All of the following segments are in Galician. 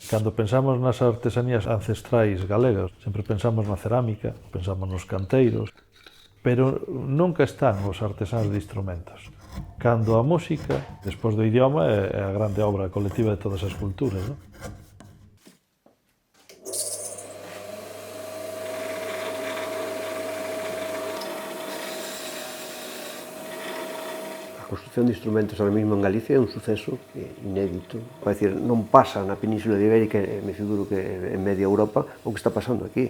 Cando pensamos nas artesanías ancestrais galegas, sempre pensamos na cerámica, pensamos nos canteiros, pero nunca están os artesáns de instrumentos. Cando a música, despois do idioma, é a grande obra colectiva de todas as culturas, non? A construción de instrumentos ahora mesmo en Galicia é un suceso inédito. É dicir, non pasa na Península Ibérica, me figuro que en media Europa, o que está pasando aquí.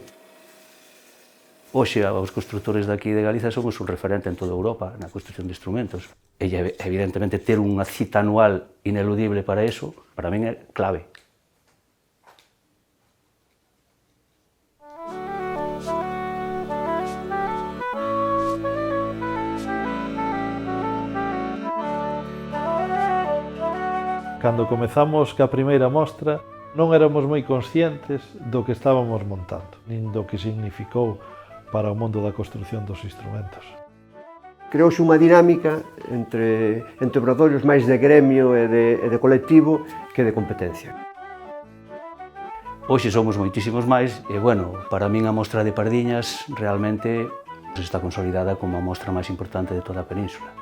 Hoxe, os constructores daqui de Galicia somos un referente en toda Europa na construcción de instrumentos. E, evidentemente, ter unha cita anual ineludible para iso, para min é clave. Cando comezamos ca primeira mostra, non éramos moi conscientes do que estábamos montando, nin do que significou para o mundo da construción dos instrumentos. Creouse unha dinámica entre obradoiros máis de gremio e de colectivo que de competencia. Hoxe somos moitísimos máis e, bueno, para min a mostra de Pardiñas realmente está consolidada como a mostra máis importante de toda a península.